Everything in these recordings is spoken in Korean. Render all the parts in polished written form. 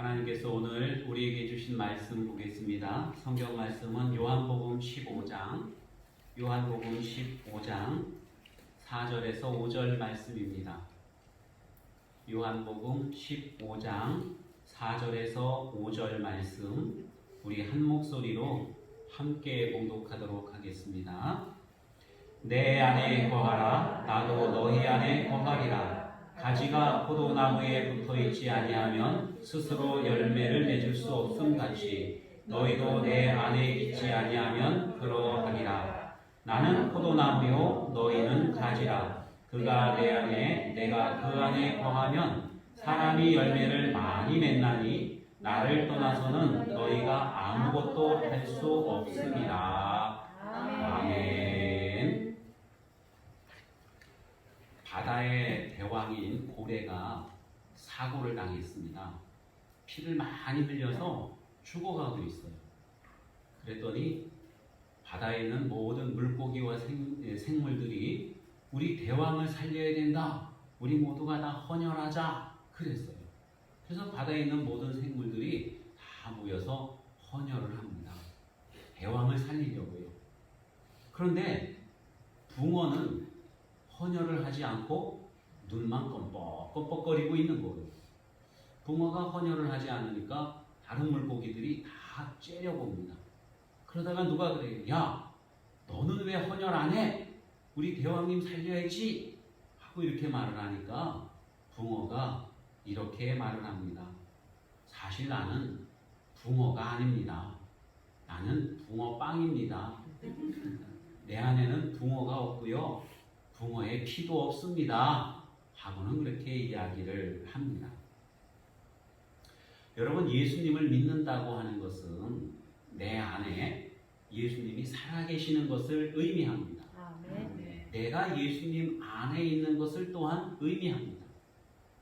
하나님께서 오늘 우리에게 주신 말씀 보겠습니다. 성경 말씀은 요한복음 15장 4절에서 5절 말씀입니다. 요한복음 15장 4절에서 5절 말씀 우리 한 목소리로 함께 봉독하도록 하겠습니다. 내 안에 거하라 나도 너희 안에 거하리라. 가지가 포도나무에 붙어있지 아니하면 스스로 열매를 맺을 수 없음 같이 너희도 내 안에 있지 아니하면 그러하리라. 나는 포도나무요 너희는 가지라. 그가 내 안에 내가 그 안에 거하면 사람이 열매를 많이 맺나니 나를 떠나서는 너희가 아무것도 할 수 없으리라. 아멘. 바다의 대왕인 고래가 사고를 당했습니다. 피를 많이 흘려서 죽어가고 있어요. 그랬더니 바다에 있는 모든 물고기와 생물들이 우리 대왕을 살려야 된다. 우리 모두가 다 헌혈하자. 그랬어요. 그래서 바다에 있는 모든 생물들이 다 모여서 헌혈을 합니다. 대왕을 살리려고요. 그런데 붕어는 헌혈을 하지 않고 눈만 껌뻑껌뻑거리고 있는 거예요. 붕어가 헌혈을 하지 않으니까 다른 물고기들이 다 째려봅니다. 그러다가 누가 그래요? 야, 너는 왜 헌혈 안 해? 우리 대왕님 살려야지 하고 이렇게 말을 하니까 붕어가 이렇게 말을 합니다. 사실 나는 붕어가 아닙니다. 나는 붕어빵입니다. 내 안에는 붕어가 없고요. 붕어의 피도 없습니다. 하고는 그렇게 이야기를 합니다. 여러분, 예수님을 믿는다고 하는 것은 내 안에 예수님이 살아계시는 것을 의미합니다. 내가 예수님 안에 있는 것을 또한 의미합니다.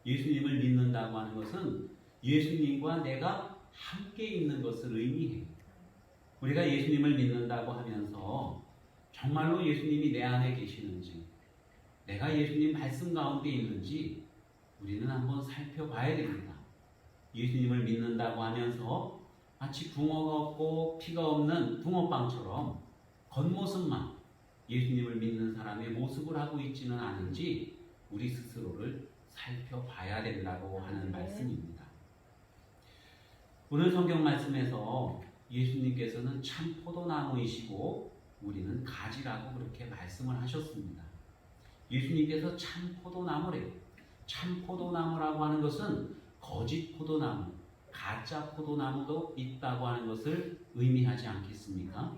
예수님을 믿는다고 하는 것은 예수님과 내가 함께 있는 것을 의미해요. 우리가 예수님을 믿는다고 하면서 정말로 예수님이 내 안에 계시는지, 내가 예수님 말씀 가운데 있는지 우리는 한번 살펴봐야 됩니다. 예수님을 믿는다고 하면서 마치 붕어가 없고 피가 없는 붕어빵처럼 겉모습만 예수님을 믿는 사람의 모습을 하고 있지는 않은지 우리 스스로를 살펴봐야 된다고 하는 말씀입니다. 오늘 성경 말씀에서 예수님께서는 참 포도나무이시고 우리는 가지라고 그렇게 말씀을 하셨습니다. 예수님께서 참 포도나무래요. 참 포도나무라고 하는 것은 거짓 포도나무, 가짜 포도나무도 있다고 하는 것을 의미하지 않겠습니까?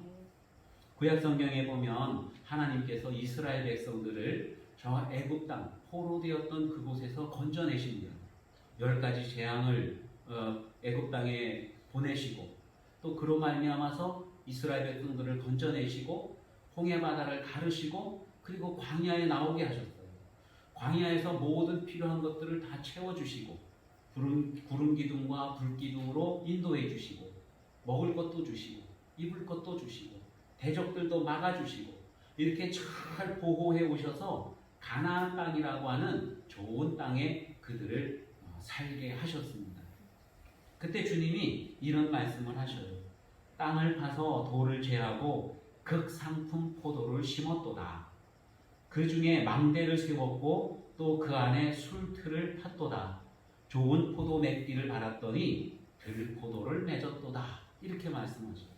구약 성경에 보면 하나님께서 이스라엘 백성들을 저 애굽 땅, 포로되었던 그곳에서 건져내십니다. 10가지 재앙을 애굽 땅에 보내시고 또 그로 말미암아서 이스라엘 백성들을 건져내시고 홍해 바다를 가르시고 그리고 광야에 나오게 하셨어요. 광야에서 모든 필요한 것들을 다 채워주시고 구름 기둥과 불 기둥으로 인도해 주시고 먹을 것도 주시고 입을 것도 주시고 대적들도 막아주시고 이렇게 잘 보호해 오셔서 가나안 땅이라고 하는 좋은 땅에 그들을 살게 하셨습니다. 그때 주님이 이런 말씀을 하셔요. 땅을 파서 돌을 제하고 극상품 포도를 심었도다. 그 중에 망대를 세웠고 또 그 안에 술틀을 팠도다. 좋은 포도 맺기를 바랐더니 들포도를 맺었도다. 이렇게 말씀하셔요.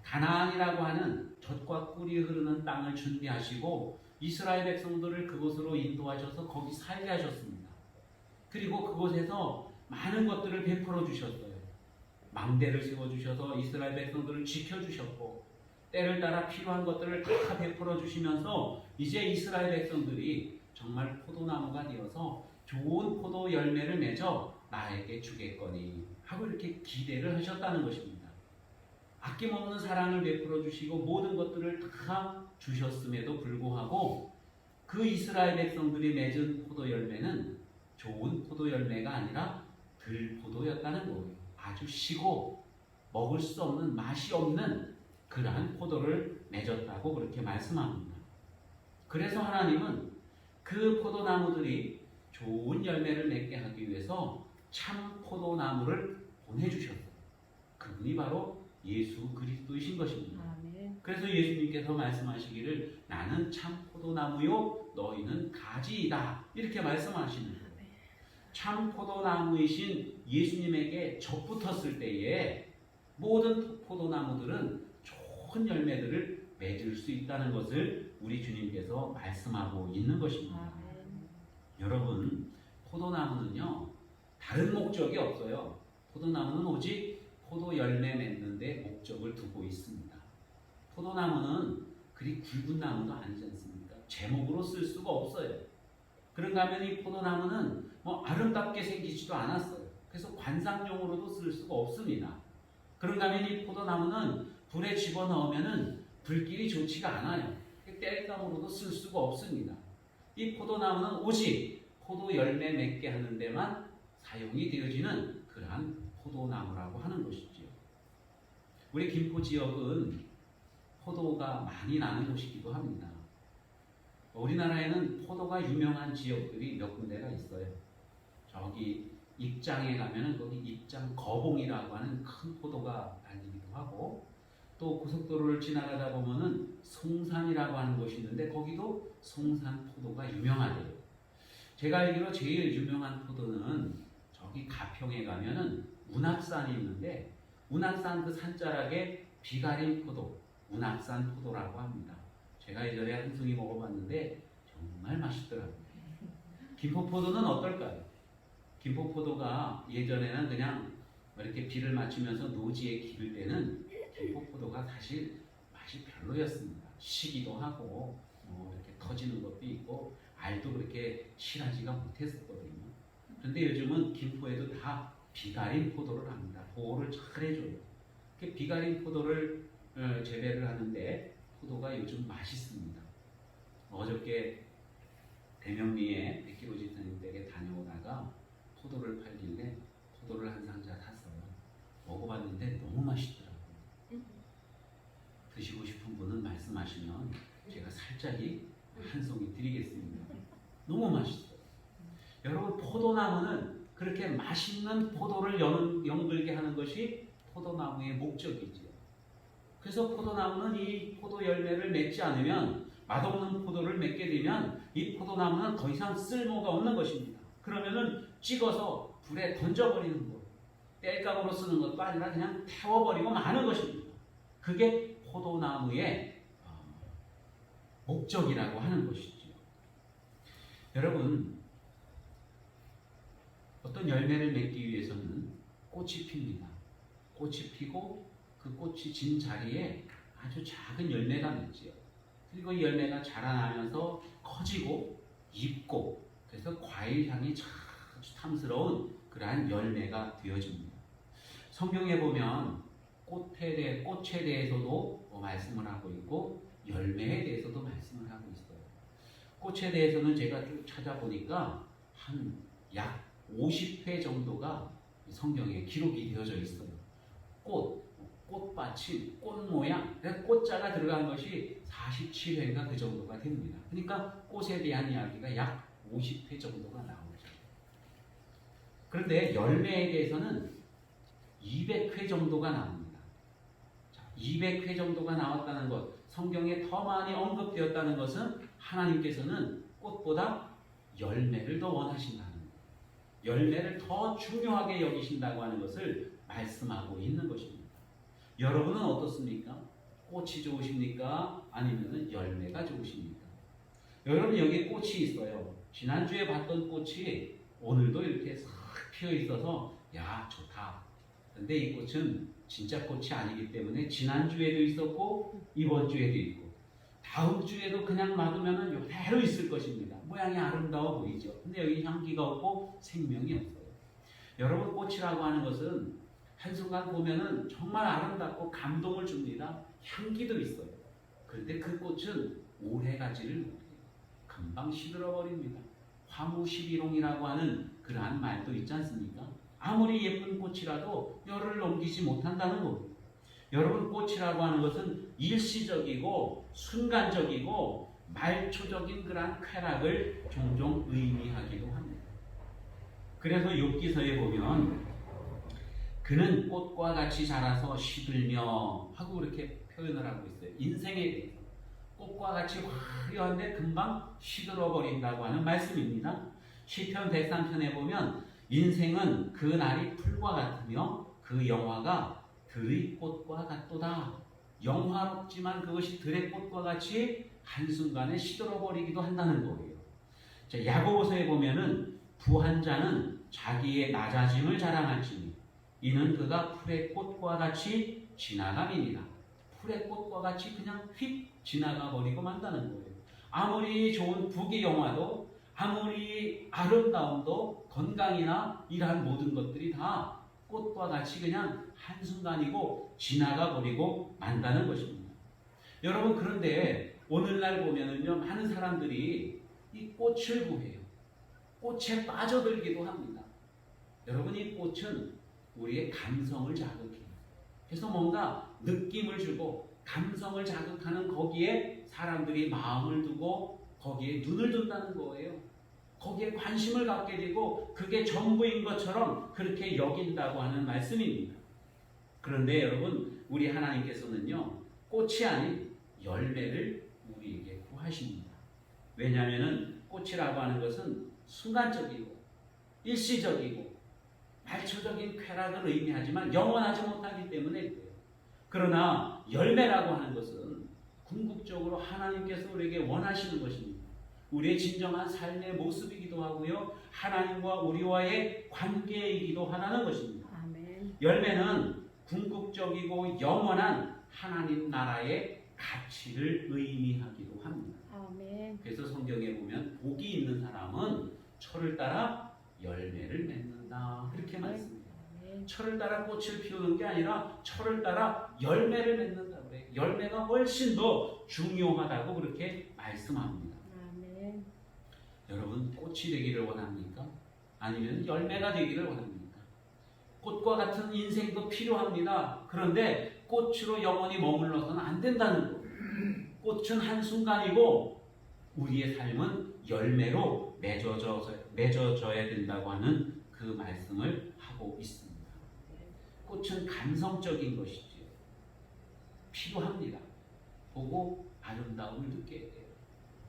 가나안이라고 하는 젖과 꿀이 흐르는 땅을 준비하시고 이스라엘 백성들을 그곳으로 인도하셔서 거기 살게 하셨습니다. 그리고 그곳에서 많은 것들을 베풀어 주셨어요. 망대를 세워주셔서 이스라엘 백성들을 지켜주셨고 때를 따라 필요한 것들을 다 베풀어 주시면서 이제 이스라엘 백성들이 정말 포도나무가 되어서 좋은 포도 열매를 맺어 나에게 주겠거니 하고 이렇게 기대를 하셨다는 것입니다. 아낌없는 사랑을 베풀어 주시고 모든 것들을 다 주셨음에도 불구하고 그 이스라엘 백성들이 맺은 포도 열매는 좋은 포도 열매가 아니라 들포도였다는 거예요. 아주 시고 먹을 수 없는 맛이 없는 그러한 포도를 맺었다고 그렇게 말씀합니다. 그래서 하나님은 그 포도나무들이 좋은 열매를 맺게 하기 위해서 참 포도나무를 보내주셨어요. 그분이 바로 예수 그리스도이신 것입니다. 아멘. 그래서 예수님께서 말씀하시기를 나는 참 포도나무요 너희는 가지이다 이렇게 말씀하시는 거예요. 참 포도나무이신 예수님에게 접붙었을 때에 모든 포도나무들은 좋은 열매들을 맺을 수 있다는 것을 우리 주님께서 말씀하고 있는 것입니다. 아멘. 여러분, 포도나무는요 다른 목적이 없어요. 포도나무는 오직 포도 열매 맺는 데 목적을 두고 있습니다. 포도나무는 그리 굵은 나무도 아니지 않습니까? 제목으로 쓸 수가 없어요. 그런가 하면 이 포도나무는 아름답게 생기지도 않았어요. 그래서 관상용으로도 쓸 수가 없습니다. 그런가 하면 이 포도나무는 불에 집어넣으면 불길이 좋지가 않아요. 땔감으로도 쓸 수가 없습니다. 이 포도나무는 오직 포도 열매 맺게 하는 데만 사용이 되어지는 그러한 포도나무라고 하는 것이지요. 우리 김포 지역은 포도가 많이 나는 곳이기도 합니다. 우리나라에는 포도가 유명한 지역들이 몇 군데가 있어요. 저기 입장에 가면은 거기 입장 거봉이라고 하는 큰 포도가 달리기도 하고, 또 고속도로를 지나가다 보면은 송산이라고 하는 곳이 있는데 거기도 송산 포도가 유명하대요. 제가 알기로 제일 유명한 포도는 저기 가평에 가면은 운악산이 있는데 운악산 그 산자락에 비가림 포도, 운악산 포도라고 합니다. 제가 예전에 한 송이 먹어봤는데 정말 맛있더라고요. 김포포도는 어떨까요? 김포포도가 예전에는 그냥 이렇게 비를 맞추면서 노지에 기를 때는 김포포도가 사실 맛이 별로였습니다. 시기도 하고 이렇게 터지는 것도 있고 알도 그렇게 실하지가 못했었거든요. 그런데 요즘은 김포에도 다 비가림 포도를 합니다. 보호를 잘 해줘요. 비가림 포도를 재배를 하는데 포도가 요즘 맛있습니다. 어저께 대명리에 백기로 집사님 댁에 다녀오다가 포도를 팔길래 포도를 한 상자 샀어요. 먹어봤는데 너무 맛있더라고요. 드시고 싶은 분은 말씀하시면 제가 살짝이 한 송이 드리겠습니다. 너무 맛있어요. 여러분, 포도나무는 그렇게 맛있는 포도를 연글게 하는 것이 포도나무의 목적이지요. 그래서 포도나무는 이 포도 열매를 맺지 않으면, 맛없는 포도를 맺게 되면 이 포도나무는 더 이상 쓸모가 없는 것입니다. 그러면은 찍어서 불에 던져버리는 것, 땔감으로 쓰는 것도 아니라 그냥 태워버리고 마는 것입니다. 그게 포도나무의 목적이라고 하는 것이지요. 여러분, 어떤 열매를 맺기 위해서는 꽃이 핍니다. 꽃이 피고 그 꽃이 진 자리에 아주 작은 열매가 맺지요. 그리고 이 열매가 자라나면서 커지고 익고, 그래서 과일 향이 아주 탐스러운 그러한 열매가 되어집니다. 성경에 보면 꽃에 대해서도 말씀을 하고 있고 열매에 대해서도 말씀을 하고 있어요. 꽃에 대해서는 제가 쭉 찾아보니까 한 약 50회 정도가 성경에 기록이 되어져 있어요. 꽃받침, 꽃 모양, 꽃자가 들어간 것이 47회인가 그 정도가 됩니다. 그러니까 꽃에 대한 이야기가 약 50회 정도가 나오죠. 그런데 열매에 대해서는 200회 정도가 나옵니다. 200회 정도가 나왔다는 것, 성경에 더 많이 언급되었다는 것은 하나님께서는 꽃보다 열매를 더 원하신다는 것, 열매를 더 중요하게 여기신다고 하는 것을 말씀하고 있는 것입니다. 여러분은 어떻습니까? 꽃이 좋으십니까? 아니면 열매가 좋으십니까? 여러분, 여기 꽃이 있어요. 지난주에 봤던 꽃이 오늘도 이렇게 싹 피어 있어서 야, 좋다. 근데 이 꽃은 진짜 꽃이 아니기 때문에 지난주에도 있었고 이번 주에도 있고 다음 주에도 그냥 놔두면 이대로 있을 것입니다. 모양이 아름다워 보이죠. 근데 여기 향기가 없고 생명이 없어요. 여러분, 꽃이라고 하는 것은 한순간 보면은 정말 아름답고 감동을 줍니다. 향기도 있어요. 그런데 그 꽃은 오래 가지를 못해요. 금방 시들어버립니다. 화무시비롱이라고 하는 그러한 말도 있지 않습니까? 아무리 예쁜 꽃이라도 열을 넘기지 못한다는 겁니다. 여러분, 꽃이라고 하는 것은 일시적이고 순간적이고 말초적인 그러한 쾌락을 종종 의미하기도 합니다. 그래서 욥기서에 보면 그는 꽃과 같이 자라서 시들며 하고 그렇게 표현을 하고 있어요. 인생에 대해서 꽃과 같이 화려한데 금방 시들어 버린다고 하는 말씀입니다. 시편 103편에 보면 인생은 그 날이 풀과 같으며 그 영화가 들의 꽃과 같도다. 영화롭지만 그것이 들의 꽃과 같이 한순간에 시들어 버리기도 한다는 거예요. 자, 야고보서에 보면은 부한 자는 자기의 낮아짐을 자랑할지니 이는 그가 풀의 꽃과 같이 지나감이니라. 풀의 꽃과 같이 그냥 휙 지나가 버리고 만다는 거예요. 아무리 좋은 부귀 영화도 아무리 아름다움도 건강이나 이러한 모든 것들이 다 꽃과 같이 그냥 한순간이고 지나가 버리고 만다는 것입니다. 여러분, 그런데 오늘날 보면은요, 많은 사람들이 이 꽃을 구해요. 꽃에 빠져들기도 합니다. 여러분, 이 꽃은 우리의 감성을 자극해요. 그래서 뭔가 느낌을 주고 감성을 자극하는 거기에 사람들이 마음을 두고 거기에 눈을 둔다는 거예요. 거기에 관심을 갖게 되고 그게 전부인 것처럼 그렇게 여긴다고 하는 말씀입니다. 그런데 여러분, 우리 하나님께서는요, 꽃이 아닌 열매를 우리에게 구하십니다. 왜냐하면 꽃이라고 하는 것은 순간적이고 일시적이고 말초적인 쾌락을 의미하지만 영원하지 못하기 때문에 그래요. 그러나 열매라고 하는 것은 궁극적으로 하나님께서 우리에게 원하시는 것입니다. 우리의 진정한 삶의 모습이기도 하고요, 하나님과 우리와의 관계이기도 하다는 것입니다. 아멘. 열매는 궁극적이고 영원한 하나님 나라의 가치를 의미하기도 합니다. 아멘. 그래서 성경에 보면 복이 있는 사람은 철을 따라 열매를 맺는다, 그렇게 말씀해요. 철을 따라 꽃을 피우는 게 아니라 철을 따라 열매를 맺는다 그래요. 열매가 훨씬 더 중요하다고 그렇게 말씀합니다. 아멘. 여러분, 꽃이 되기를 원합니까? 아니면 열매가 되기를 원합니까? 꽃과 같은 인생도 필요합니다. 그런데 꽃으로 영원히 머물러서는 안 된다는 거예요. 꽃은 한순간이고 우리의 삶은 열매로 맺어져야 된다고 하는 그 말씀을 하고 있습니다. 꽃은 감성적인 것이지요. 필요합니다. 보고 아름다움을 느껴야 돼요.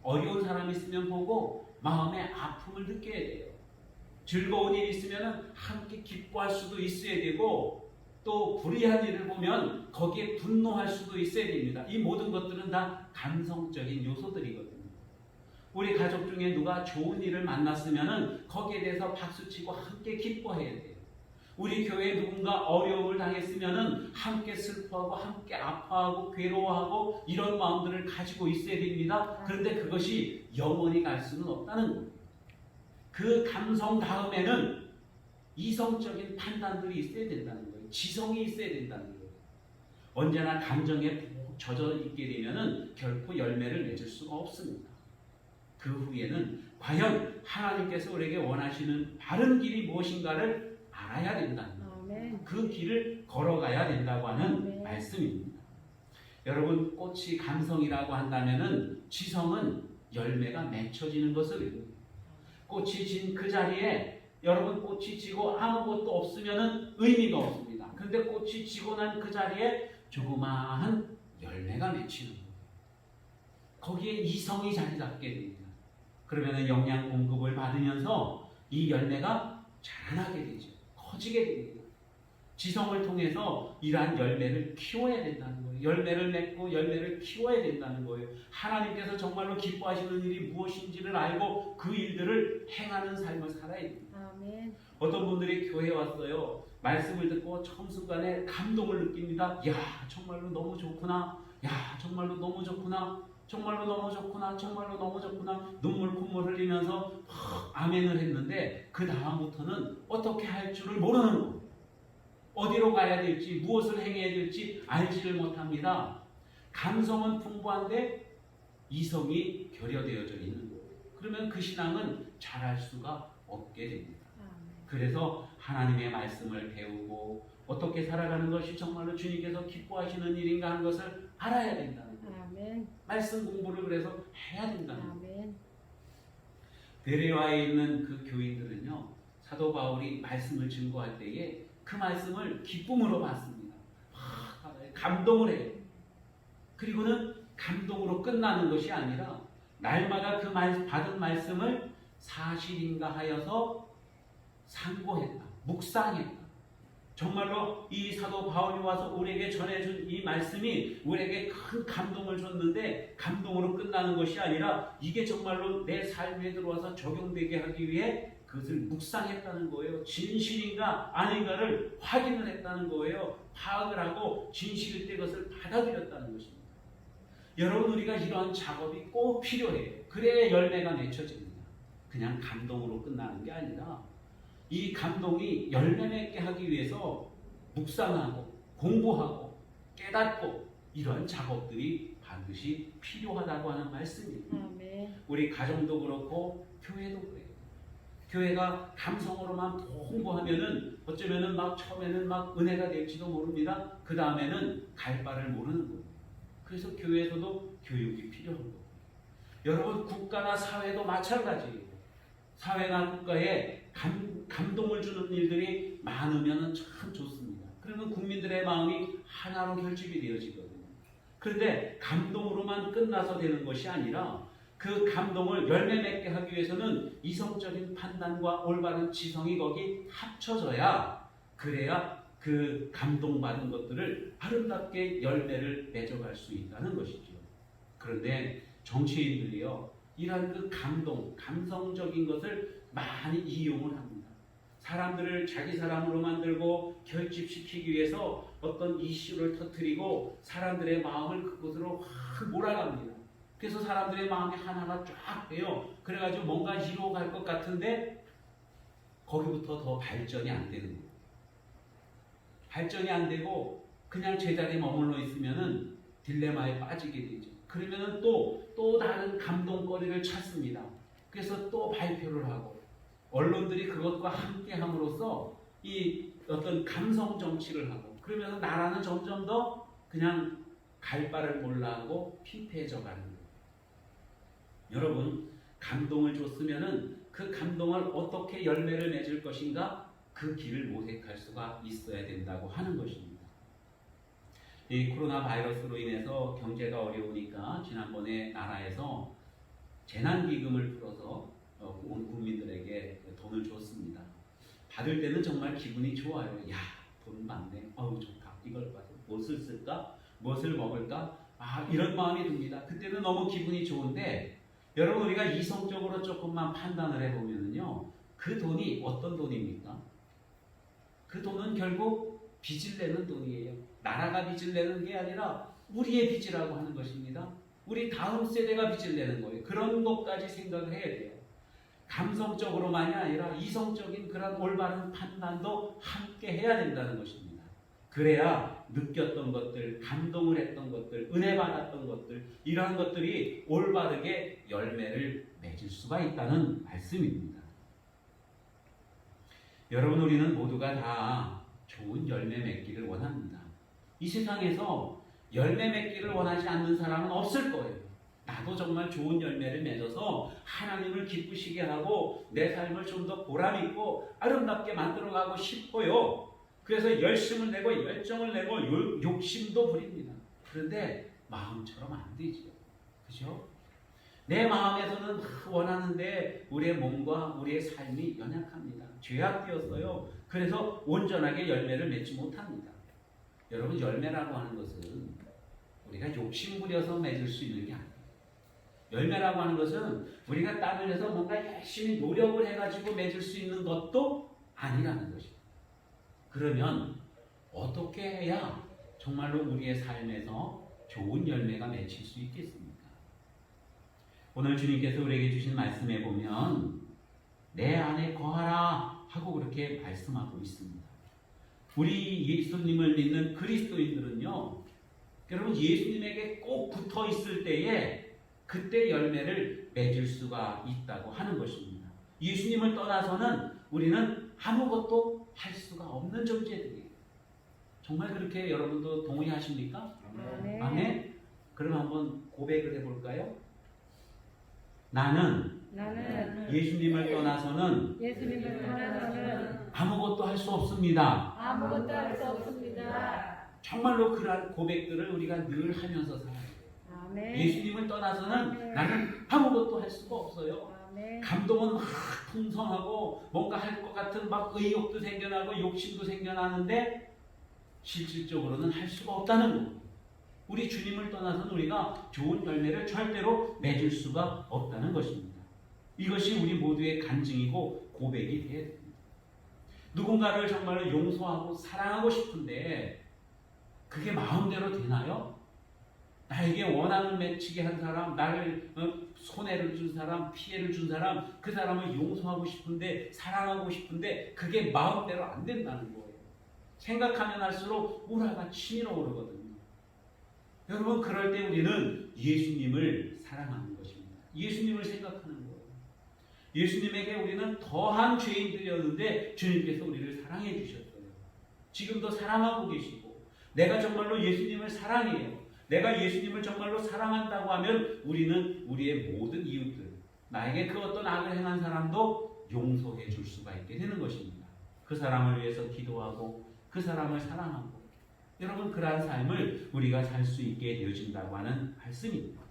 어려운 사람이 있으면 보고 마음의 아픔을 느껴야 돼요. 즐거운 일이 있으면 함께 기뻐할 수도 있어야 되고, 또 불의한 일을 보면 거기에 분노할 수도 있어야 됩니다. 이 모든 것들은 다 감성적인 요소들이거든요. 우리 가족 중에 누가 좋은 일을 만났으면 거기에 대해서 박수치고 함께 기뻐해야 돼요. 우리 교회에 누군가 어려움을 당했으면 함께 슬퍼하고 함께 아파하고 괴로워하고 이런 마음들을 가지고 있어야 됩니다. 그런데 그것이 영원히 갈 수는 없다는 거예요. 그 감성 다음에는 이성적인 판단들이 있어야 된다는 거예요. 지성이 있어야 된다는 거예요. 언제나 감정에 젖어 있게 되면 결코 열매를 맺을 수가 없습니다. 그 후에는 과연 하나님께서 우리에게 원하시는 바른 길이 무엇인가를 알아야 된다는 거예요. 그 길을 걸어가야 된다고 하는 말씀입니다. 여러분, 꽃이 감성이라고 한다면 지성은 열매가 맺혀지는 것을 의미합니다. 꽃이 진 그 자리에 여러분, 꽃이 지고 아무것도 없으면 의미가 없습니다. 그런데 꽃이 지고 난 그 자리에 조그마한 열매가 맺히는 거예요. 거기에 이성이 자리 잡게 됩니다. 그러면 영양 공급을 받으면서 이 열매가 자라나게 되죠. 커지게 됩니다. 지성을 통해서 이러한 열매를 키워야 된다는 거예요. 열매를 맺고 열매를 키워야 된다는 거예요. 하나님께서 정말로 기뻐하시는 일이 무엇인지를 알고 그 일들을 행하는 삶을 살아야 됩니다. 아멘. 어떤 분들이 교회에 왔어요. 말씀을 듣고 처음 순간에 감동을 느낍니다. 야, 정말로 너무 좋구나. 야, 정말로 너무 좋구나. 정말로 너무 좋구나. 정말로 너무 좋구나. 눈물 콧물 흘리면서 아멘을 했는데 그 다음부터는 어떻게 할 줄을 모르는 거예요. 어디로 가야 될지, 무엇을 행해야 될지 알지를 못합니다. 감성은 풍부한데 이성이 결여되어져 있는 거예요. 그러면 그 신앙은 잘할 수가 없게 됩니다. 그래서 하나님의 말씀을 배우고 어떻게 살아가는 것이 정말로 주님께서 기뻐하시는 일인가 하는 것을 알아야 된다는 거예요. 아멘. 말씀 공부를 그래서 해야 된다는 거예요. 아멘. 베레아에 있는 그 교인들은요, 사도 바울이 말씀을 증거할 때에 그 말씀을 기쁨으로 받습니다. 감동을 해요. 그리고는 감동으로 끝나는 것이 아니라 날마다 그 받은 말씀을 사실인가 하여서 상고했다. 묵상했다. 정말로 이 사도 바울이 와서 우리에게 전해준 이 말씀이 우리에게 큰 감동을 줬는데 감동으로 끝나는 것이 아니라 이게 정말로 내 삶에 들어와서 적용되게 하기 위해 그것을 묵상했다는 거예요. 진실인가 아닌가를 확인을 했다는 거예요. 파악을 하고 진실일 때 그것을 받아들였다는 것입니다. 여러분, 우리가 이러한 작업이 꼭 필요해요. 그래야 열매가 맺혀집니다. 그냥 감동으로 끝나는 게 아니라 이 감동이 열매 맺게 하기 위해서 묵상하고 공부하고 깨닫고 이러한 작업들이 반드시 필요하다고 하는 말씀입니다. 우리 가정도 그렇고 교회도 그래요. 교회가 감성으로만 공부하면은 어쩌면은 막 처음에는 막 은혜가 될지도 모릅니다. 그 다음에는 갈 바를 모르는 거예요. 그래서 교회에서도 교육이 필요한 거예요. 여러분, 국가나 사회도 마찬가지예요. 사회나 국가에 감동을 주는 일들이 많으면 참 좋습니다. 그러면 국민들의 마음이 하나로 결집이 되어지거든요. 그런데 감동으로만 끝나서 되는 것이 아니라 그 감동을 열매 맺게 하기 위해서는 이성적인 판단과 올바른 지성이 거기 합쳐져야 그래야 그 감동받은 것들을 아름답게 열매를 맺어갈 수 있다는 것이죠. 그런데 정치인들이요, 이러한 그 감성적인 것을 많이 이용을 합니다. 사람들을 자기 사람으로 만들고 결집시키기 위해서 어떤 이슈를 터뜨리고 사람들의 마음을 그곳으로 확 몰아갑니다. 그래서 사람들의 마음이 하나가 쫙 돼요. 그래가지고 뭔가 이루어갈 것 같은데 거기부터 더 발전이 안 되는 거예요. 발전이 안 되고 그냥 제자리에 머물러 있으면은 딜레마에 빠지게 되죠. 그러면은 또 다른 감동거리를 찾습니다. 그래서 또 발표를 하고 언론들이 그것과 함께 함으로써 이 어떤 감성 정치를 하고 그러면서 나라는 점점 더 그냥 갈 바를 몰라하고 피폐해져 가는 거예요. 여러분, 감동을 줬으면은 그 감동을 어떻게 열매를 맺을 것인가 그 길을 모색할 수가 있어야 된다고 하는 것입니다. 이 코로나 바이러스로 인해서 경제가 어려우니까 지난번에 나라에서 재난기금을 풀어서 온 국민들에게 돈을 줬습니다. 받을 때는 정말 기분이 좋아요. 야, 돈 많네. 어우, 좋다. 이걸 봐서 무엇을 쓸까? 무엇을 먹을까? 이런 마음이 듭니다. 그때는 너무 기분이 좋은데 여러분, 우리가 이성적으로 조금만 판단을 해보면요, 그 돈이 어떤 돈입니까? 그 돈은 결국 빚을 내는 돈이에요. 나라가 빚을 내는 게 아니라 우리의 빚이라고 하는 것입니다. 우리 다음 세대가 빚을 내는 거예요. 그런 것까지 생각을 해야 돼요. 감성적으로만이 아니라 이성적인 그런 올바른 판단도 함께 해야 된다는 것입니다. 그래야 느꼈던 것들, 감동을 했던 것들, 은혜 받았던 것들, 이러한 것들이 올바르게 열매를 맺을 수가 있다는 말씀입니다. 여러분, 우리는 모두가 다 좋은 열매 맺기를 원합니다. 이 세상에서 열매 맺기를 원하지 않는 사람은 없을 거예요. 나도 정말 좋은 열매를 맺어서 하나님을 기쁘시게 하고 내 삶을 좀 더 보람있고 아름답게 만들어가고 싶어요. 그래서 열심을 내고 열정을 내고 욕심도 부립니다. 그런데 마음처럼 안 되죠. 그죠? 내 마음에서는 원하는데 우리의 몸과 우리의 삶이 연약합니다. 죄악되었어요. 그래서 온전하게 열매를 맺지 못합니다. 여러분, 열매라고 하는 것은 우리가 욕심 부려서 맺을 수 있는 게 아니에요. 열매라고 하는 것은 우리가 땀을 내서 뭔가 열심히 노력을 해가지고 맺을 수 있는 것도 아니라는 것입니다. 그러면 어떻게 해야 정말로 우리의 삶에서 좋은 열매가 맺힐 수 있겠습니까? 오늘 주님께서 우리에게 주신 말씀에 보면 내 안에 거하라 하고 그렇게 말씀하고 있습니다. 우리 예수님을 믿는 그리스도인들은요, 여러분, 예수님에게 꼭 붙어 있을 때에 그때 열매를 맺을 수가 있다고 하는 것입니다. 예수님을 떠나서는 우리는 아무것도 할 수가 없는 존재들이에요. 정말 그렇게 여러분도 동의하십니까? 네. 아멘. 그럼 한번 고백을 해볼까요? 나는 나는 예수님을 떠나서는 예수님을 떠나서는 아무것도 할 수 없습니다. 아무것도 할 수 없습니다. 정말로 그러한 고백들을 우리가 늘 하면서 살아야 돼요. 아멘. 예수님을 떠나서는 나는 아무것도 할 수가 없어요. 아멘. 감동은 막 풍성하고 뭔가 할 것 같은 막 의욕도 생겨나고 욕심도 생겨나는데 실질적으로는 할 수가 없다는 거예요. 우리 주님을 떠나서는 우리가 좋은 열매를 절대로 맺을 수가 없다는 것입니다. 이것이 우리 모두의 간증이고 고백이 되어야 됩니다. 누군가를 정말로 용서하고 사랑하고 싶은데 그게 마음대로 되나요? 나에게 원한을 맺히게 한 사람, 나를 손해를 준 사람, 피해를 준 사람, 그 사람을 용서하고 싶은데, 사랑하고 싶은데 그게 마음대로 안 된다는 거예요. 생각하면 할수록 우라가 치밀어 오르거든요. 여러분, 그럴 때 우리는 예수님을 사랑하는 것입니다. 예수님을 생각하는 거예요. 예수님에게 우리는 더한 죄인들이었는데 주님께서 우리를 사랑해 주셨어요. 지금도 사랑하고 계시고, 내가 정말로 예수님을 사랑해요. 내가 예수님을 정말로 사랑한다고 하면 우리는 우리의 모든 이웃들, 나에게 그 어떤 악을 행한 사람도 용서해 줄 수가 있게 되는 것입니다. 그 사람을 위해서 기도하고 그 사람을 사랑하고, 여러분, 그러한 삶을 우리가 살 수 있게 되어진다고 하는 말씀입니다.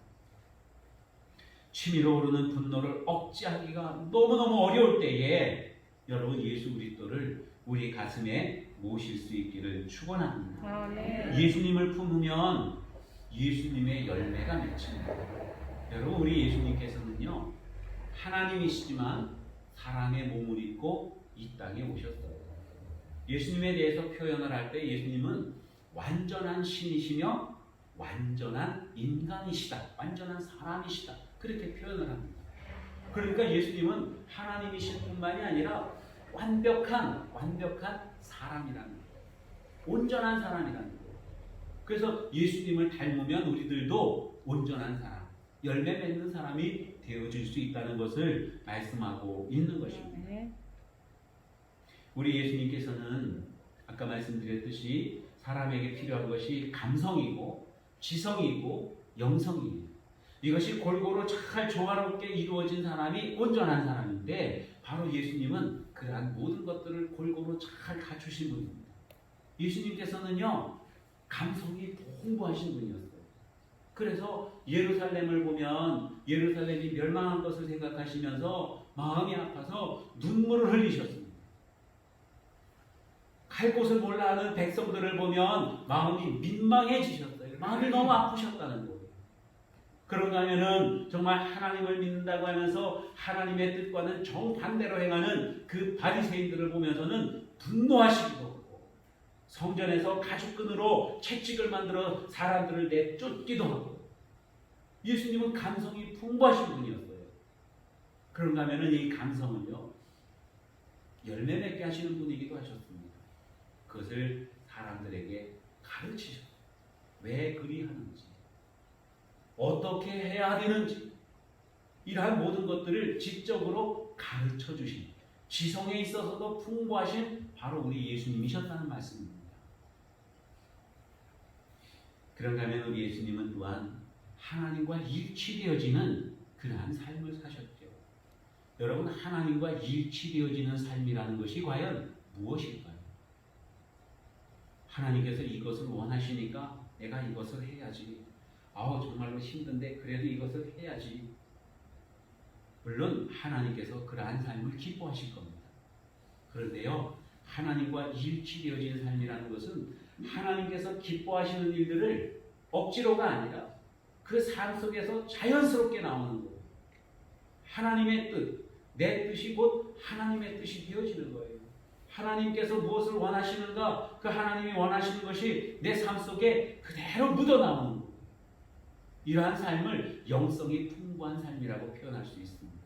치밀어 오르는 분노를 억제하기가 너무너무 어려울 때에 여러분, 예수 그리스도를 우리 가슴에 모실 수 있기를 축원합니다. 아멘. 예수님을 품으면 예수님의 열매가 맺힙니다. 여러분, 우리 예수님께서는요, 하나님이시지만 사람의 몸을 입고 이 땅에 오셨어요. 예수님에 대해서 표현을 할 때 예수님은 완전한 신이시며 완전한 인간이시다, 완전한 사람이시다, 그렇게 표현을 합니다. 그러니까 예수님은 하나님이실 뿐만이 아니라 완벽한 사람이라는 거예요. 온전한 사람이라는 거예요. 그래서 예수님을 닮으면 우리들도 온전한 사람, 열매 맺는 사람이 되어질 수 있다는 것을 말씀하고 있는 것입니다. 우리 예수님께서는 아까 말씀드렸듯이 사람에게 필요한 것이 감성이고 지성이고 영성이에요. 이것이 골고루 잘 조화롭게 이루어진 사람이 온전한 사람인데, 바로 예수님은 그러한 모든 것들을 골고루 잘 갖추신 분입니다. 예수님께서는요, 감성이 풍부하신 분이었어요. 그래서 예루살렘을 보면 예루살렘이 멸망한 것을 생각하시면서 마음이 아파서 눈물을 흘리셨습니다. 갈 곳을 몰라 하는 백성들을 보면 마음이 민망해지셨어요. 마음이 너무 아프셨다는 거예요. 그런가 하면은 정말 하나님을 믿는다고 하면서 하나님의 뜻과는 정반대로 행하는 그 바리새인들을 보면서는 분노하시기도 하고, 성전에서 가죽끈으로 채찍을 만들어 사람들을 내쫓기도 하고, 예수님은 감성이 풍부하신 분이었어요. 그런가 하면은 이 감성은요, 열매 맺게 하시는 분이기도 하셨습니다. 그것을 사람들에게 가르치셨어요. 왜 그리 하는지, 어떻게 해야 되는지, 이러한 모든 것들을 지적으로 가르쳐 주신, 지성에 있어서도 풍부하신 바로 우리 예수님이셨다는 말씀입니다. 그런가 하면 우리 예수님은 또한 하나님과 일치되어지는 그러한 삶을 사셨죠. 여러분, 하나님과 일치되어지는 삶이라는 것이 과연 무엇일까요? 하나님께서 이것을 원하시니까 내가 이것을 해야지. 정말로 힘든데 그래도 이것을 해야지. 물론 하나님께서 그러한 삶을 기뻐하실 겁니다. 그런데요, 하나님과 일치되어지는 삶이라는 것은 하나님께서 기뻐하시는 일들을 억지로가 아니라 그 삶 속에서 자연스럽게 나오는 거예요. 하나님의 뜻, 내 뜻이 곧 하나님의 뜻이 되어지는 거예요. 하나님께서 무엇을 원하시는가, 그 하나님이 원하시는 것이 내 삶 속에 그대로 묻어나오는 거예요. 이러한 삶을 영성이 풍부한 삶이라고 표현할 수 있습니다.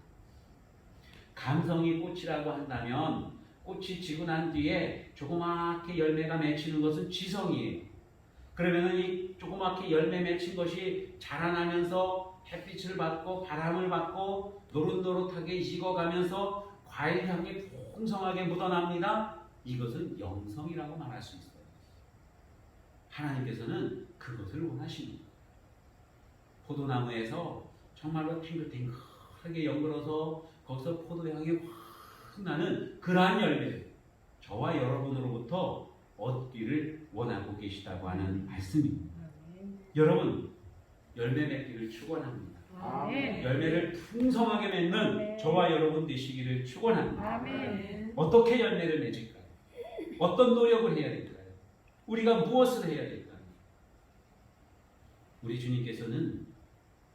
감성이 꽃이라고 한다면 꽃이 지고 난 뒤에 조그맣게 열매가 맺히는 것은 지성이에요. 그러면 이 조그맣게 열매 맺힌 것이 자라나면서 햇빛을 받고 바람을 받고 노릇노릇하게 익어가면서 과일 향이 풍성하게 묻어납니다. 이것은 영성이라고 말할 수 있어요. 하나님께서는 그것을 원하십니다. 포도나무에서 정말로 탱글탱글한 빠르게 연결어서 거기서 포도향이 확 나는 그러한 열매를 저와 여러분으로부터 얻기를 원하고 계시다고 하는 말씀입니다. 여러분 열매 맺기를 축원합니다. 아멘. 열매를 풍성하게 맺는 아멘. 저와 여러분 되시기를 축원합니다. 아멘. 어떻게 열매를 맺을까요? 어떤 노력을 해야 될까요? 우리가 무엇을 해야 될까요? 우리 주님께서는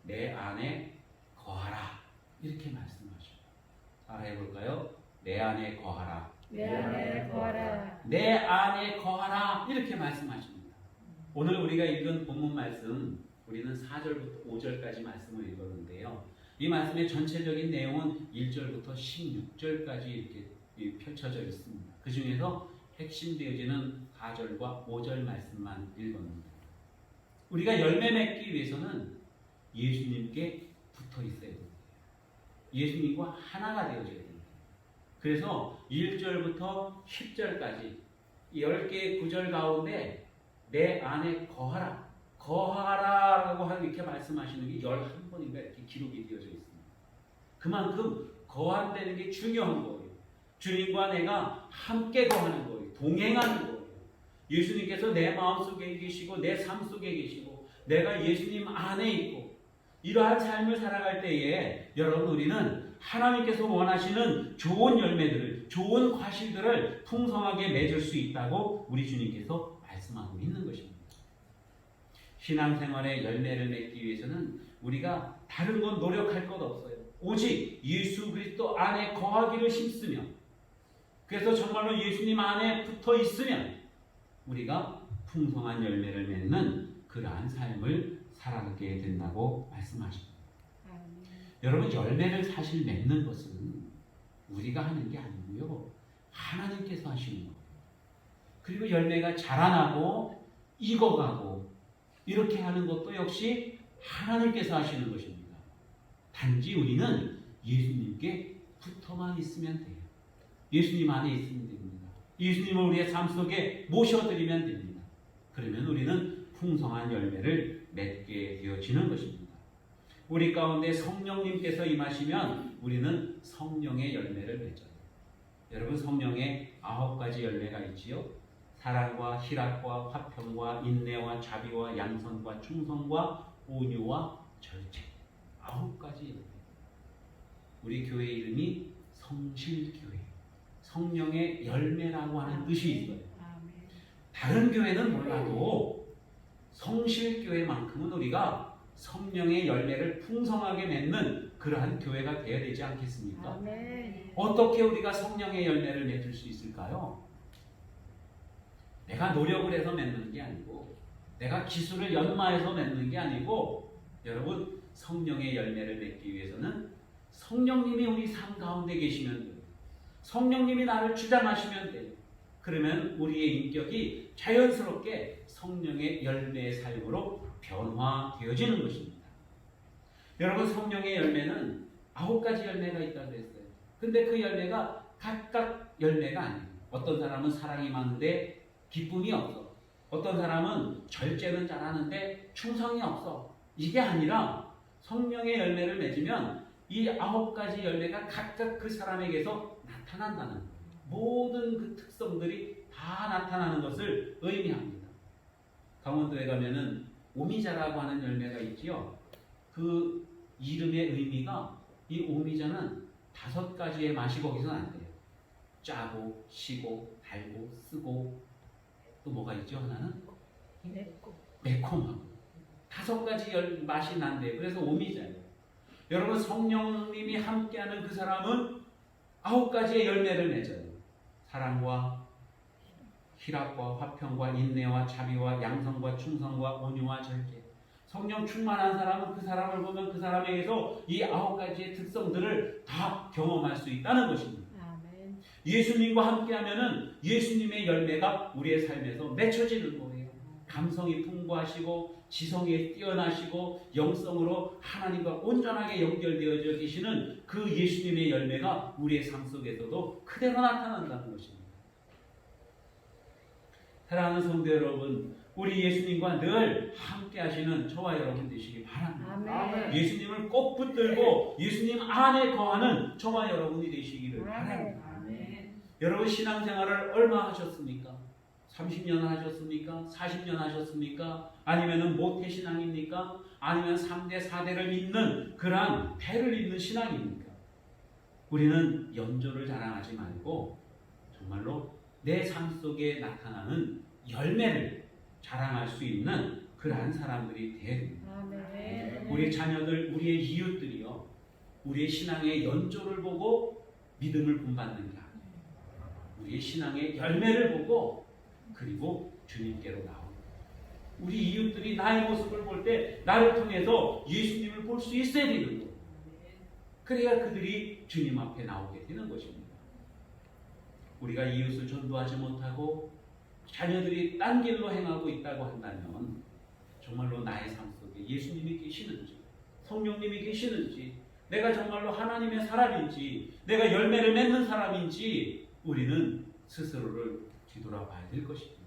내 안에 거하라 이렇게 말씀하십니다. 따라해 볼까요? 내 안에 거하라. 내 안에 거하라. 내 안에 거하라 이렇게 말씀하십니다. 오늘 우리가 읽은 본문 말씀 우리는 4절부터 5절까지 말씀을 읽었는데요. 이 말씀의 전체적인 내용은 1절부터 16절까지 이렇게 펼쳐져 있습니다. 그 중에서 핵심되어지는 4절과 5절 말씀만 읽었습니다. 우리가 열매 맺기 위해서는 예수님께 붙어 있어야 됩니다. 예수님과 하나가 되어져야 됩니다. 그래서 1절부터 10절까지 10개의 구절 가운데 내 안에 거하라, 거하라라고 이렇게 말씀하시는 게 11번인가 이렇게 기록이 되어져 있습니다. 그만큼 거한다는 게 중요한 거예요. 주님과 내가 함께 거하는 거예요. 동행하는 거예요. 예수님께서 내 마음속에 계시고 내 삶 속에 계시고 내가 예수님 안에 있고 이러한 삶을 살아갈 때에 여러분 우리는 하나님께서 원하시는 좋은 열매들을 좋은 과실들을 풍성하게 맺을 수 있다고 우리 주님께서 말씀하고 있는 것입니다. 신앙생활의 열매를 맺기 위해서는 우리가 다른 건 노력할 것 없어요. 오직 예수 그리스도 안에 거하기를 힘쓰면 그래서 정말로 예수님 안에 붙어 있으면 우리가 풍성한 열매를 맺는 그러한 삶을 살아가게 된다고 말씀하십니다. 여러분 열매를 사실 맺는 것은 우리가 하는 게 아니고요. 하나님께서 하시는 거예요. 그리고 열매가 자라나고 익어가고 이렇게 하는 것도 역시 하나님께서 하시는 것입니다. 단지 우리는 예수님께 붙어만 있으면 돼요. 예수님 안에 있으면 됩니다. 예수님을 우리의 삶 속에 모셔드리면 됩니다. 그러면 우리는 풍성한 열매를 맺게 되어지는 것입니다. 우리 가운데 성령님께서 임하시면 우리는 성령의 열매를 맺어요. 여러분 성령의 9가지 열매가 있지요. 사랑과 희락과 화평과 인내와 자비와 양선과 충성과 온유와 절제. 9가지 열매. 우리 교회 이름이 성실교회. 성령의 열매라고 하는 뜻이 있어요. 다른 교회는 몰라도 성실교회만큼은 우리가 성령의 열매를 풍성하게 맺는 그러한 교회가 되어야 되지 않겠습니까? 아멘. 어떻게 우리가 성령의 열매를 맺을 수 있을까요? 내가 노력을 해서 맺는 게 아니고 내가 기술을 연마해서 맺는 게 아니고 여러분 성령의 열매를 맺기 위해서는 성령님이 우리 삶 가운데 계시면 돼요. 성령님이 나를 주장하시면 돼요. 그러면 우리의 인격이 자연스럽게 성령의 열매의 삶으로 변화되어지는 것입니다. 여러분 성령의 열매는 9가지 열매가 있다고 했어요. 근데 그 열매가 각각 열매가 아니에요. 어떤 사람은 사랑이 많은데 기쁨이 없어. 어떤 사람은 절제는 잘하는데 충성이 없어. 이게 아니라 성령의 열매를 맺으면 이 9가지 열매가 각각 그 사람에게서 나타난다는 거예요. 모든 그 특성들이 다 나타나는 것을 의미합니다. 강원도에 가면은 오미자라고 하는 열매가 있지요. 그 이름의 의미가 이 오미자는 5가지의 맛이 거기서 난대요. 짜고, 시고, 달고, 쓰고 또 뭐가 있죠? 하나는 매콤하고 5가지 맛이 난대요. 그래서 오미자예요. 여러분 성령님이 함께하는 그 사람은 9가지의 열매를 맺어요. 사랑과 희락과 화평과 인내와 자비와 양성과 충성과 온유와 절제. 성령 충만한 사람은 그 사람을 보면 그 사람에게서 이 9가지의 특성들을 다 경험할 수 있다는 것입니다. 아멘. 예수님과 함께하면은 예수님의 열매가 우리의 삶에서 맺혀지는 거예요. 감성이 풍부하시고 지성이 뛰어나시고 영성으로 하나님과 온전하게 연결되어져 계시는 그 예수님의 열매가 우리의 삶 속에서도 그대로 나타난다는 것입니다. 사랑하는 성도 여러분, 우리 예수님과 늘 함께 하시는 저와 여러분 되시기 바랍니다. 아멘. 예수님을 꼭 붙들고 예수님 안에 거하는 저와 여러분이 되시기를 아멘. 바랍니다. 아멘. 여러분 신앙생활을 얼마 하셨습니까? 30년 하셨습니까? 40년 하셨습니까? 아니면은 모태신앙입니까? 아니면 3대, 4대를 잇는 그러한 배를 잇는 신앙입니까? 우리는 연조를 자랑하지 말고 정말로 내 삶 속에 나타나는 열매를 자랑할 수 있는 그러한 사람들이 되어야 됩니다. 아멘. 우리 자녀들, 우리의 이웃들이요, 우리의 신앙의 연조를 보고 믿음을 본받는 게 아니에요. 우리의 신앙의 열매를 보고 그리고 주님께로 나옵니다. 우리 이웃들이 나의 모습을 볼 때 나를 통해서 예수님을 볼 수 있어야 되는 거예요. 그래야 그들이 주님 앞에 나오게 되는 것입니다. 우리가 이웃을 전도하지 못하고 자녀들이 딴 길로 행하고 있다고 한다면 정말로 나의 삶 속에 예수님이 계시는지, 성령님이 계시는지, 내가 정말로 하나님의 사람인지, 내가 열매를 맺는 사람인지 우리는 스스로를 뒤돌아봐야 될 것입니다.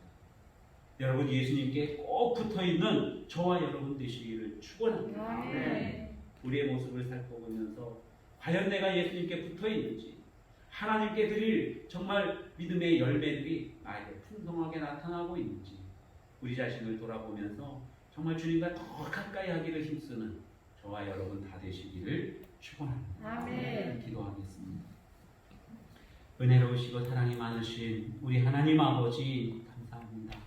여러분 예수님께 꼭 붙어있는 저와 여러분 되시기를 축원합니다. 아멘. 우리의 모습을 살펴보면서 과연 내가 예수님께 붙어있는지, 하나님께 드릴 정말 믿음의 열매들이 나에게 풍성하게 나타나고 있는지 우리 자신을 돌아보면서 정말 주님과 더 가까이 하기를 힘쓰는 저와 여러분 다 되시기를 축원합니다. 아멘. 기도하겠습니다. 은혜로우시고 사랑이 많으신 우리 하나님 아버지 감사합니다.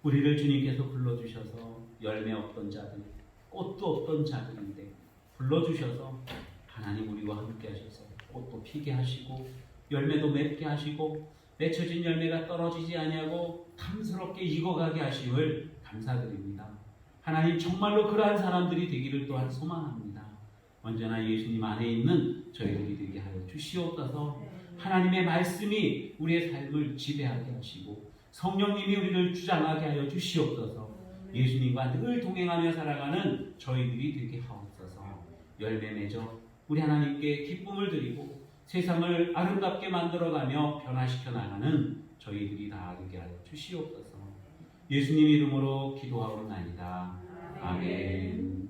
우리를 주님께서 불러주셔서 열매 없던 자들, 꽃도 없던 자들인데 불러주셔서 하나님 우리와 함께 하셔서 꽃도 피게 하시고 열매도 맺게 하시고 맺혀진 열매가 떨어지지 아니하고 탐스럽게 익어가게 하심을 감사드립니다. 하나님 정말로 그러한 사람들이 되기를 또한 소망합니다. 언제나 예수님 안에 있는 저희들이 되게 하여 주시옵소서. 하나님의 말씀이 우리의 삶을 지배하게 하시고 성령님이 우리를 주장하게 하여 주시옵소서. 예수님과 늘 동행하며 살아가는 저희들이 되게 하옵소서. 열매 맺어 우리 하나님께 기쁨을 드리고 세상을 아름답게 만들어가며 변화시켜 나가는 저희들이 다 되게 하여 주시옵소서. 예수님 이름으로 기도하옵나이다. 아멘.